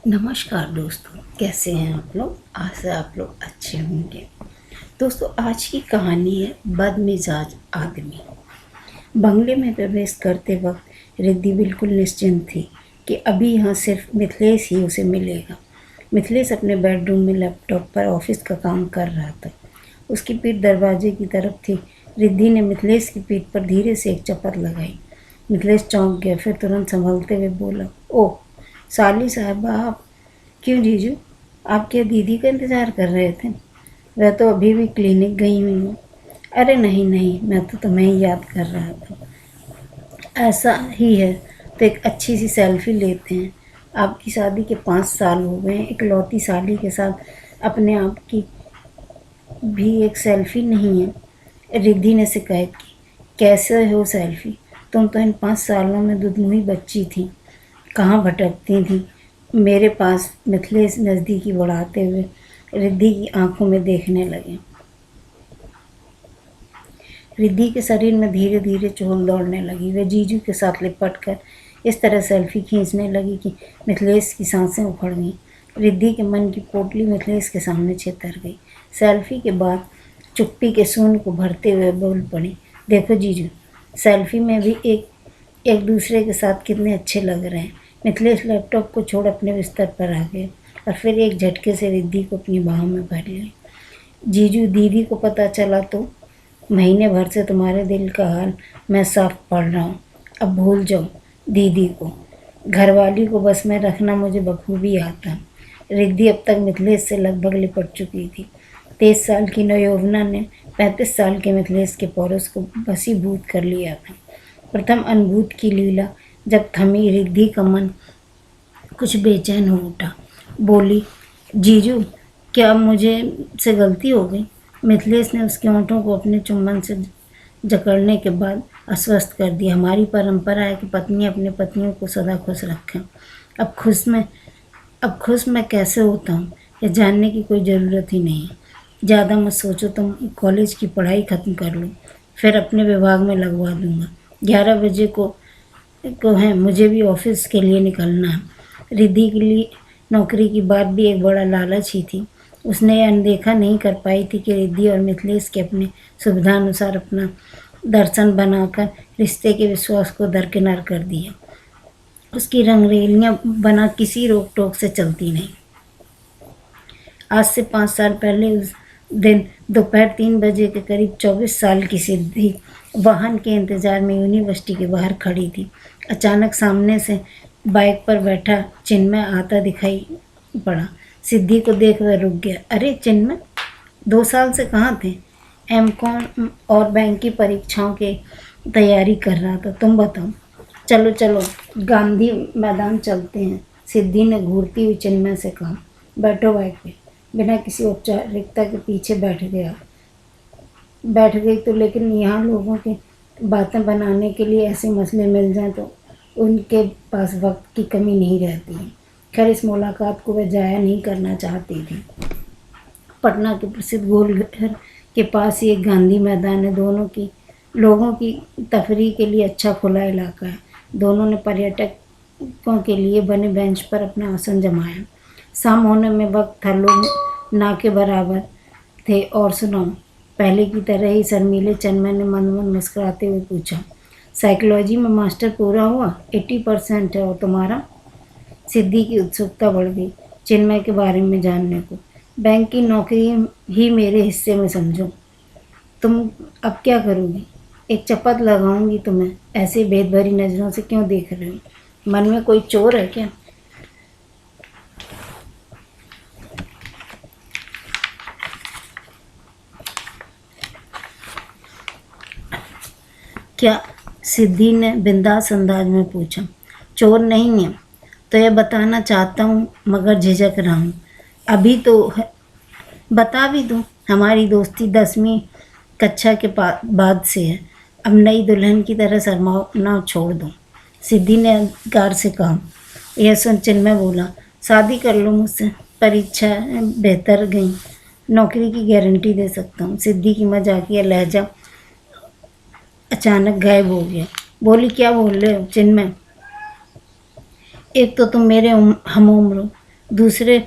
नमस्कार दोस्तों, कैसे हैं आप लोग। आशा आप लोग अच्छे होंगे। दोस्तों, आज की कहानी है बदमिजाज आदमी। बंगले में प्रवेश करते वक्त रिद्धि बिल्कुल निश्चिंत थी कि अभी यहाँ सिर्फ मिथिलेश ही उसे मिलेगा। मिथिलेश अपने बेडरूम में लैपटॉप पर ऑफिस का काम कर रहा था। उसकी पीठ दरवाजे की तरफ थी। रिद्धि ने मिथिलेश की पीठ पर धीरे से एक चपत लगाई। मिथिलेश चौंक गया, फिर तुरंत संभलते हुए बोला, ओह साली साहबा आप। क्यों जीजू, आप क्या दीदी का इंतज़ार कर रहे थे? वह तो अभी भी क्लिनिक गई हुई हूँ। अरे नहीं नहीं, मैं तो तुम्हें ही याद कर रहा था। ऐसा ही है तो एक अच्छी सी सेल्फी लेते हैं। आपकी शादी के 5 साल हो गए हैं, इकलौती साली के साथ अपने आप की भी एक सेल्फी नहीं है। रिद्धि ने शिकायत की, कैसे हो सेल्फी? तुम तो इन 5 सालों में दुधमुही बच्ची थी, कहाँ भटकती थी। मेरे पास मिथिलेश नज़दीकी बढ़ाते हुए रिद्धि की आंखों में देखने लगे। रिद्धि के शरीर में धीरे धीरे चोल दौड़ने लगी। वह जीजू के साथ लिपट कर इस तरह सेल्फी खींचने लगी कि मिथिलेश की सांसें उखड़ गईं। रिद्धि के मन की पोटली मिथिलेश के सामने छितर गई। सेल्फी के बाद चुप्पी के शून्य को भरते हुए बोल पड़ी, देखो जीजू, सेल्फी में भी एक दूसरे के साथ कितने अच्छे लग रहे हैं। मिथिलेश लैपटॉप को छोड़ अपने बिस्तर पर आ गए और फिर एक झटके से रिद्धि को अपनी बाहों में भर लिया। जीजू, दीदी को पता चला तो? महीने भर से तुम्हारे दिल का हाल मैं साफ पढ़ रहा हूँ। अब भूल जाओ दीदी को। घरवाली को बस में रखना मुझे बखूबी आता। रिद्धि अब तक मिथिलेश से लगभग लिपट चुकी थी। 23 साल की नवयौवना ने 35 साल के मिथिलेश के पौरुष को बसीभूत कर लिया था। प्रथम अनुभूत की लीला जब थमी, रिद्धि का मन कुछ बेचैन हो उठा। बोली, जीजू क्या मुझे से गलती हो गई? मिथिलेश ने उसके होंठों को अपने चुंबन से जकड़ने के बाद आश्वस्त कर दिया, हमारी परंपरा है कि पत्नी अपने पतियों को सदा खुश रखें। अब खुश मैं कैसे होता हूँ यह जानने की कोई ज़रूरत ही नहीं है। ज़्यादा मत सोचो, तुम कॉलेज की पढ़ाई ख़त्म कर लो, फिर अपने विभाग में लगवा दूँगा। 11 बजे को है, मुझे भी ऑफिस के लिए निकलना है। रिद्धि के लिए नौकरी की बात भी एक बड़ा लालच ही थी। उसने यह अनदेखा नहीं कर पाई थी कि रिद्धि और मिथिलेश के अपने सुविधानुसार अपना दर्शन बनाकर रिश्ते के विश्वास को दरकिनार कर दिया। उसकी रंगरेलियां बना किसी रोक टोक से चलती नहीं। आज से 5 साल पहले उस दिन दोपहर 3 बजे के करीब 24 साल की सिद्धि वाहन के इंतजार में यूनिवर्सिटी के बाहर खड़ी थी। अचानक सामने से बाइक पर बैठा चिन्मय आता दिखाई पड़ा। सिद्धि को देख वह रुक गया। अरे चिन्मय, 2 साल से कहाँ थे? एमकॉम और बैंक की परीक्षाओं की तैयारी कर रहा था। तुम बताओ। चलो चलो, गांधी मैदान चलते हैं, सिद्धि ने घूरती हुई चिन्मय से कहा। बैठो बाइक पे। बिना किसी औपचारिकता के पीछे बैठ गई तो, लेकिन यहाँ लोगों की बातें बनाने के लिए ऐसे मसले मिल जाएं तो उनके पास वक्त की कमी नहीं रहती है। खैर, इस मुलाकात को वह जाया नहीं करना चाहती थी। पटना के प्रसिद्ध गोलघर के पास ही एक गांधी मैदान है। लोगों की तफरीह के लिए अच्छा खुला इलाका है। दोनों ने पर्यटकों के लिए बने बेंच पर अपना आसन जमाया। शाम होने में वक्त था, लोग ना के बराबर थे। और सुनाओ, पहले की तरह ही शर्मीले चिन्मय ने मन मन मुस्कुराते हुए पूछा, साइकोलॉजी में मास्टर पूरा हुआ? 80% है। और तुम्हारा? सिद्धि की उत्सुकता बढ़ गई चिन्मय के बारे में जानने को। बैंक की नौकरी ही मेरे हिस्से में समझो। तुम अब क्या करोगी? एक चपत लगाऊंगी तुम्हें। ऐसे भेद भरी नज़रों से क्यों देख रहे हो? मन में कोई चोर है क्या? क्या? सिद्धि ने बिंदास अंदाज में पूछा। चोर नहीं है तो यह बताना चाहता हूँ, मगर झिझक रहा हूँ। अभी तो बता भी दूँ, हमारी दोस्ती 10वीं कक्षा के बाद से है। अब नई दुल्हन की तरह शर्माना छोड़ दो। सिद्धि ने अधिकार से कहा। यह सुन चिन्मय बोला, शादी कर लो मुझसे। परीक्षा बेहतर गई, नौकरी की गारंटी दे सकता हूँ। सिद्धि की मजाकिया लहजा अचानक गायब हो गया। बोली, क्या बोल रहे हो चिन्मय? एक तो तुम मेरे हम उम्र हो, दूसरे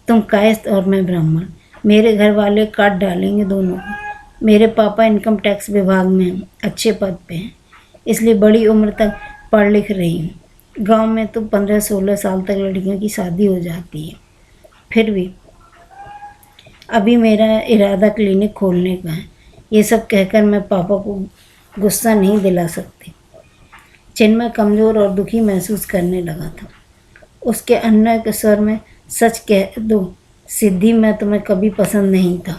तुम कायस्थ और मैं ब्राह्मण। मेरे घर वाले काट डालेंगे दोनों को। मेरे पापा इनकम टैक्स विभाग में हैं, अच्छे पद पे हैं, इसलिए बड़ी उम्र तक पढ़ लिख रही हूँ। गांव में तो 15-16 साल तक लड़कियों की शादी हो जाती है। फिर भी अभी मेरा इरादा क्लिनिक खोलने का है। ये सब कहकर मैं पापा को गुस्सा नहीं दिला सकती। चिन्मय कमज़ोर और दुखी महसूस करने लगा था। उसके अन्य के स्वर में, सच कह दो सिद्धि, मैं तुम्हें कभी पसंद नहीं था।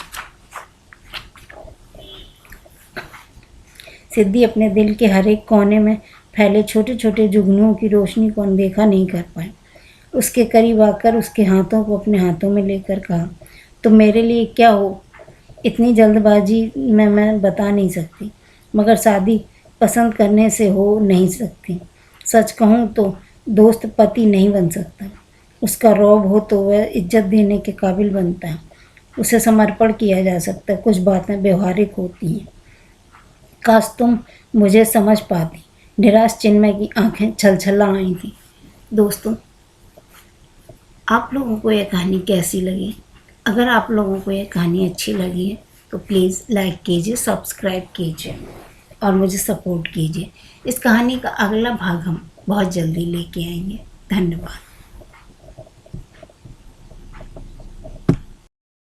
सिद्धि अपने दिल के हर एक कोने में फैले छोटे छोटे जुगनुओं की रोशनी को अनदेखा नहीं कर पाई। उसके करीब आकर उसके हाथों को अपने हाथों में लेकर कहा, तुम मेरे लिए क्या हो? इतनी जल्दबाजी में मैं बता नहीं सकती, मगर शादी पसंद करने से हो नहीं सकती। सच कहूँ तो दोस्त पति नहीं बन सकता। उसका रौब हो तो वह इज्जत देने के काबिल बनता है। उसे समर्पण किया जा सकता है। कुछ बातें व्यवहारिक होती हैं। काश तुम मुझे समझ पाती। निराश चिन्मय की आंखें छलछला आई थी। दोस्तों, आप लोगों को यह कहानी कैसी लगी? अगर आप लोगों को यह कहानी अच्छी लगी है तो प्लीज़ लाइक कीजिए, सब्सक्राइब कीजिए और मुझे सपोर्ट कीजिए। इस कहानी का अगला भाग हम बहुत जल्दी लेके आएंगे। धन्यवाद।